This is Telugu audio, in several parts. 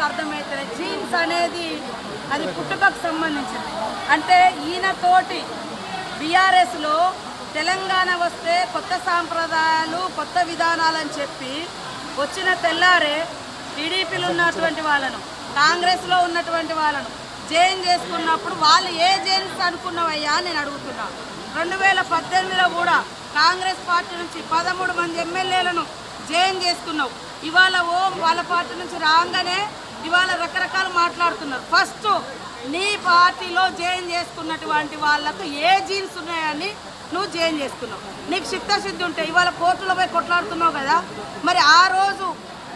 అర్థమవుతుంది. జీన్స్ అనేది అది పుట్టుకకు సంబంధించింది. అంటే ఈయనతోటి బీఆర్ఎస్లో తెలంగాణ వస్తే కొత్త సాంప్రదాయాలు కొత్త విధానాలని చెప్పి వచ్చిన తెల్లారే టీడీపీలో ఉన్నటువంటి వాళ్ళను కాంగ్రెస్లో ఉన్నటువంటి వాళ్ళను జైన్ చేసుకున్నప్పుడు వాళ్ళు ఏ జైన్స్ అనుకున్నవయ్యా నేను అడుగుతున్నా. 2018లో కూడా కాంగ్రెస్ పార్టీ నుంచి 13 మంది ఎమ్మెల్యేలను జైన్ చేసుకున్నావు. ఇవాళ వాళ్ళ పార్టీ నుంచి రాగానే ఇవాళ రకరకాలు మాట్లాడుతున్నారు. ఫస్ట్ నీ పార్టీలో జైన్ చేసుకున్నటువంటి వాళ్ళకు ఏ జీన్స్ ఉన్నాయని నువ్వు జైన్ చేసుకున్నావు. నీకు చిత్తశుద్ధి ఉంటే ఇవాళ కోర్టులో పోయి కొట్లాడుతున్నావు కదా, మరి ఆ రోజు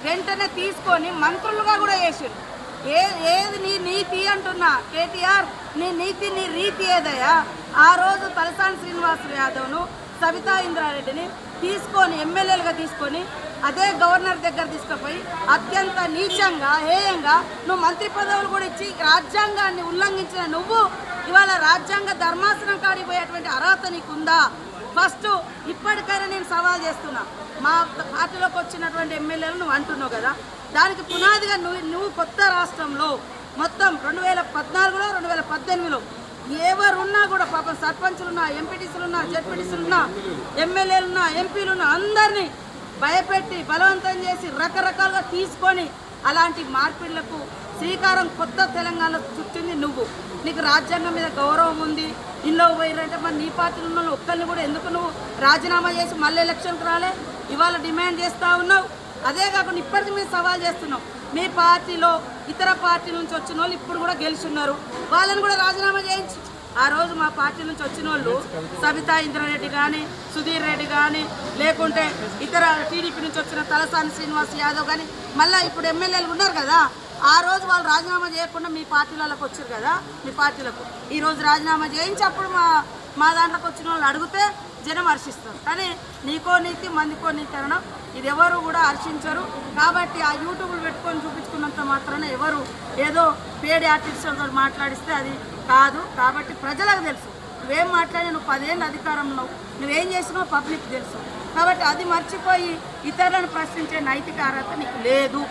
వెంటనే తీసుకొని మంత్రులుగా కూడా చేసారు. ఏది నీ నీతి అంటున్నా కేటీఆర్, నీ నీతి నీ రీతి ఏదయ్యా? ఆ రోజు తలసాని శ్రీనివాస్ యాదవ్ను సబితా ఇంద్రారెడ్డిని తీసుకొని ఎమ్మెల్యేలుగా తీసుకొని అదే గవర్నర్ దగ్గర తీసుకుపోయి అత్యంత నీచంగా హేయంగా నువ్వు మంత్రి పదవులు కూడా ఇచ్చి రాజ్యాంగాన్ని ఉల్లంఘించిన నువ్వు ఇవాళ రాజ్యాంగ ధర్మాసనం కాడికి పోయేటువంటి అర్హత నీకుందా? ఫస్ట్ ఇప్పటికైనా నేను సవాల్ చేస్తున్నా. మా పార్టీలోకి వచ్చినటువంటి ఎమ్మెల్యేలు నువ్వు అంటున్నావు కదా, దానికి పునాదిగా నువ్వు కొత్త రాష్ట్రంలో మొత్తం 2014లో 2018లో ఎవరున్నా కూడా పాపం సర్పంచులున్నా, ఎంపీటీసీలున్నా, జెడ్పీటీసీలున్నా, ఎమ్మెల్యేలున్నా, ఎంపీలున్నా అందరినీ భయపెట్టి బలవంతం చేసి రకరకాలుగా తీసుకొని అలాంటి మార్పిళ్లకు శ్రీకారం కొత్త తెలంగాణలో చుట్టింది నువ్వు. నీకు రాజ్యాంగం మీద గౌరవం ఉంది. ఇల్లో పోయిరంటే మరి నీ పార్టీలో ఉన్న ఒక్కరిని కూడా ఎందుకు నువ్వు రాజీనామా చేసి మళ్ళీ ఎలక్షన్కి రాలే? ఇవాళ డిమాండ్ చేస్తూ ఉన్నావు. అదే కాకుండా ఇప్పటికీ మేము సవాల్ చేస్తున్నాం. మీ పార్టీలో ఇతర పార్టీ నుంచి వచ్చిన వాళ్ళు ఇప్పుడు కూడా గెలుచున్నారు, వాళ్ళని కూడా రాజీనామా చేయించు. ఆ రోజు మా పార్టీ నుంచి వచ్చిన వాళ్ళు సబితా ఇంద్రారెడ్డి కానీ, సుధీర్ రెడ్డి కానీ, లేకుంటే ఇతర టీడీపీ నుంచి వచ్చిన తలసాని శ్రీనివాస్ యాదవ్ కానీ, మళ్ళీ ఇప్పుడు ఎమ్మెల్యేలు ఉన్నారు కదా, ఆ రోజు వాళ్ళు రాజీనామా చేయకుండా మీ పార్టీలకు వచ్చారు కదా, మీ పార్టీలకు ఈరోజు రాజీనామా చేయించి అప్పుడు మా దాంట్లోకి వచ్చిన వాళ్ళు అడిగితే జనం హర్షిస్తారు. కానీ నీకో నీతి మందికో నీతి అనడం ఇది ఎవరు కూడా హర్షించరు. కాబట్టి ఆ యూట్యూబ్లు పెట్టుకొని చూపించుకున్నంత మాత్రాన ఎవరు ఏదో పేడి ఆర్టిస్టులతో మాట్లాడిస్తే అది కాదు. కాబట్టి ప్రజలకు తెలుసు నువ్వేం మాట్లాడి, నువ్వు 10 ఏళ్ళు అధికారంలో నువ్వేం చేసినావు పబ్లిక్ తెలుసు. కాబట్టి అది మర్చిపోయి ఇతరులను ప్రశ్నించే నైతిక అర్హత నీకు లేదు.